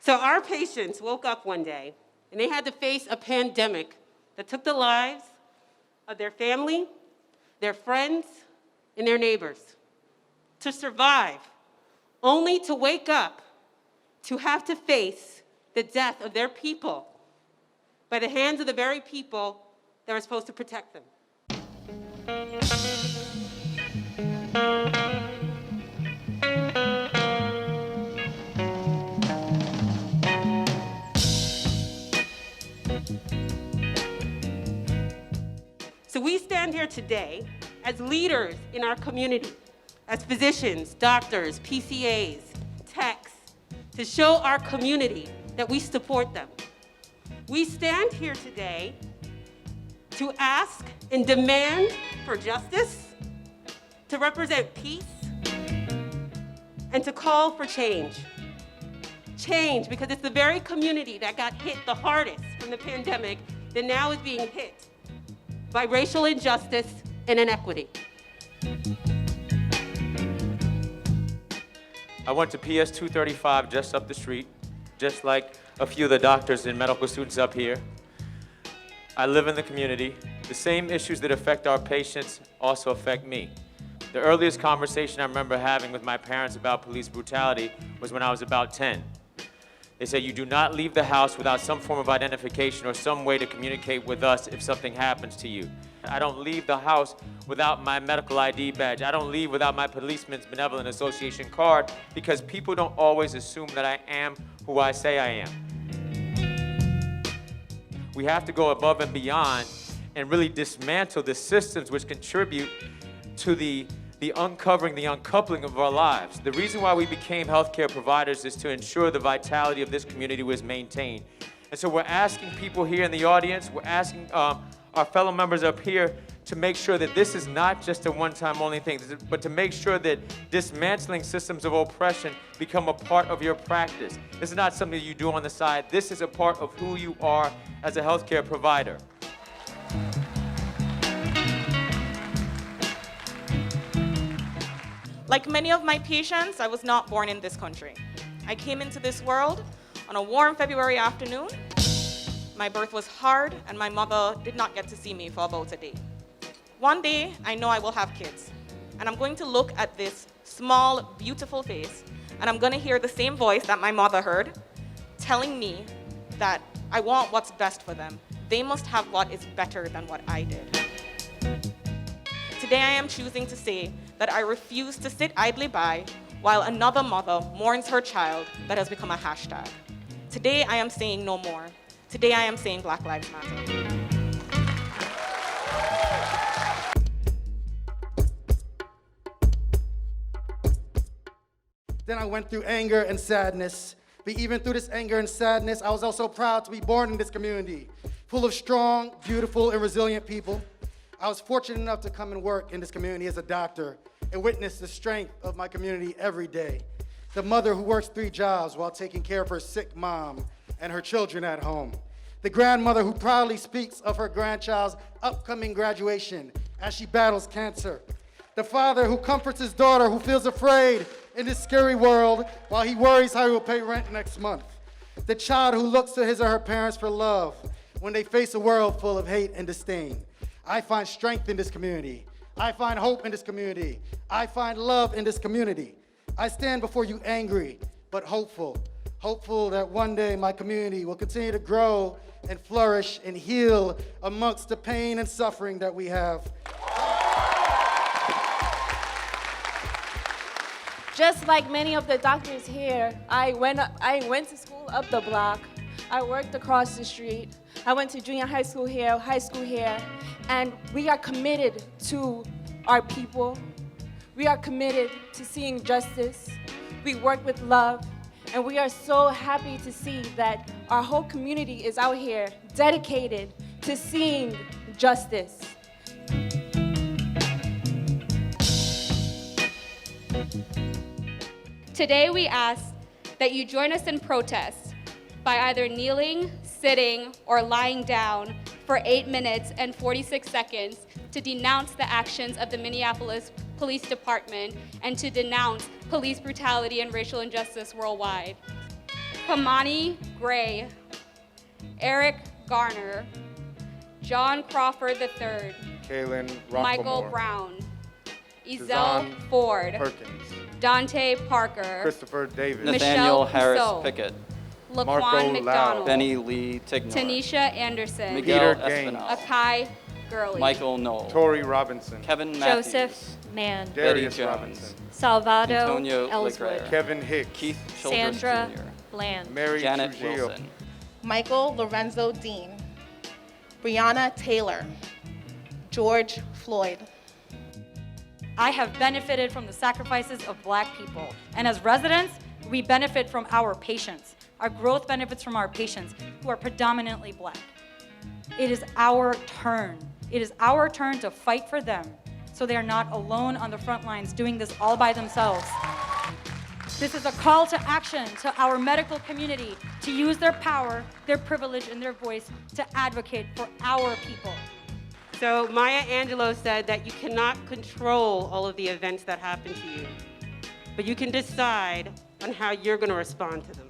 So our patients woke up one day and they had to face a pandemic that took the lives of their family, their friends, and their neighbors. To survive, only to wake up to have to face the death of their people by the hands of the very people that are supposed to protect them. So we stand here today as leaders in our community, as physicians, doctors, PCAs, techs, to show our community that we support them. We stand here today to ask and demand for justice, to represent peace, and to call for change. Change, because it's the very community that got hit the hardest from the pandemic that now is being hit by racial injustice and inequity. I went to PS 235 just up the street, just like a few of the doctors and medical students up here. I live in the community. The same issues that affect our patients also affect me. The earliest conversation I remember having with my parents about police brutality was when I was about 10. They said, you do not leave the house without some form of identification or some way to communicate with us if something happens to you. I don't leave the house without my medical ID badge. I don't leave without my Policeman's Benevolent Association card, because people don't always assume that I am who I say I am. We have to go above and beyond and really dismantle the systems which contribute to the uncovering, the uncoupling of our lives. The reason why we became healthcare providers is to ensure the vitality of this community was maintained. And so we're asking people here in the audience, we're asking our fellow members up here to make sure that this is not just a one-time only thing, but to make sure that dismantling systems of oppression become a part of your practice. This is not something you do on the side. This is a part of who you are as a healthcare provider. Like many of my patients, I was not born in this country. I came into this world on a warm February afternoon. My birth was hard, and my mother did not get to see me for about a day. One day, I know I will have kids, and I'm going to look at this small, beautiful face, and I'm going to hear the same voice that my mother heard, telling me that I want what's best for them. They must have what is better than what I did. Today, I am choosing to say that I refuse to sit idly by while another mother mourns her child that has become a hashtag. Today, I am saying no more. Today, I am saying Black Lives Matter. Then I went through anger and sadness. But even through this anger and sadness, I was also proud to be born in this community, full of strong, beautiful, and resilient people. I was fortunate enough to come and work in this community as a doctor and witness the strength of my community every day. The mother who works 3 jobs while taking care of her sick mom and her children at home. The grandmother who proudly speaks of her grandchild's upcoming graduation as she battles cancer. The father who comforts his daughter who feels afraid in this scary world while he worries how he will pay rent next month. The child who looks to his or her parents for love when they face a world full of hate and disdain. I find strength in this community. I find hope in this community. I find love in this community. I stand before you angry, but hopeful. Hopeful that one day my community will continue to grow and flourish and heal amongst the pain and suffering that we have. Just like many of the doctors here, I went to school up the block. I worked across the street. I went to junior high school here, and we are committed to our people. We are committed to seeing justice. We work with love, and we are so happy to see that our whole community is out here dedicated to seeing justice. Today we ask that you join us in protest by either kneeling, sitting, or lying down for 8 minutes and 46 seconds to to denounce the actions of the Minneapolis Police Department and to denounce police brutality and racial injustice worldwide. Kamani Gray, Eric Garner, John Crawford III, Kaylin Michael Rockamore, Brown, Ezel Dazan Ford, Perkins, Dante Parker, Christopher Davis, Michelle Nathaniel Harris Rousseau, Pickett, Laquan Marco McDonald, Benny Lee Tignor, Tanisha Anderson, Miguel Peter Gaines, Espinal, Akai Gurley, Michael Knoll, Tori Robinson, Kevin Matthews, Joseph Mann, Darius Jones, Robinson, Salvado Antonio Ellswood, Legre, Kevin Hicks, Keith Childress Sandra Jr., Bland, Mary Janet Trujillo, Wilson, Michael Lorenzo Dean, Breonna Taylor, George Floyd. I have benefited from the sacrifices of Black people. And as residents, we benefit from our patients. Our growth benefits from our patients who are predominantly Black. It is our turn. It is our turn to fight for them so they are not alone on the front lines doing this all by themselves. This is a call to action to our medical community to use their power, their privilege, and their voice to advocate for our people. So Maya Angelou said that you cannot control all of the events that happen to you, but you can decide on how you're going to respond to them,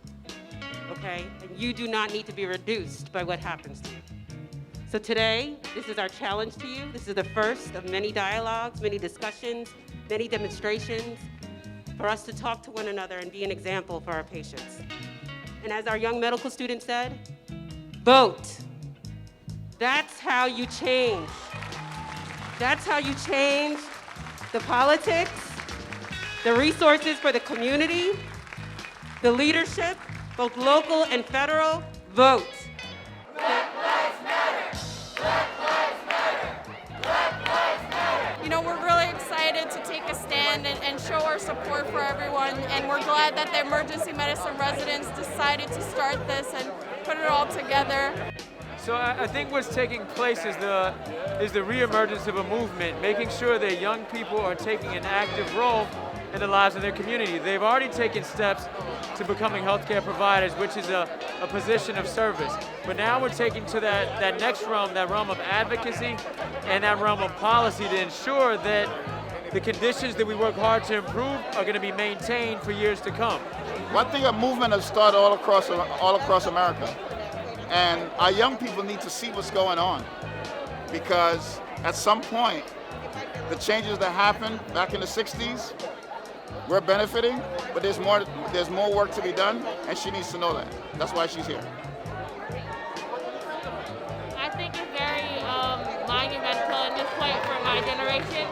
okay? And you do not need to be reduced by what happens to you. So today, this is our challenge to you. This is the first of many dialogues, many discussions, many demonstrations for us to talk to one another and be an example for our patients. And as our young medical student said, vote. That's how you change. That's how you change the politics, the resources for the community, the leadership, both local and federal. Vote. You know, we're really excited to take a stand and show our support for everyone, and we're glad that the emergency medicine residents decided to start this and put it all together. So I think what's taking place is the reemergence of a movement, making sure that young people are taking an active role in the lives of their community. They've already taken steps to becoming healthcare providers, which is a position of service. But now we're taking to that next realm, that realm of advocacy and that realm of policy to ensure that the conditions that we work hard to improve are going to be maintained for years to come. Well, I think a movement has started all across America. And our young people need to see what's going on, because at some point, the changes that happened back in the 60s, we're benefiting, but there's more work to be done, and she needs to know that. That's why she's here. I think it's very monumental at this point for my generation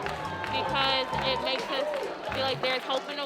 because it makes us feel like there's hope in the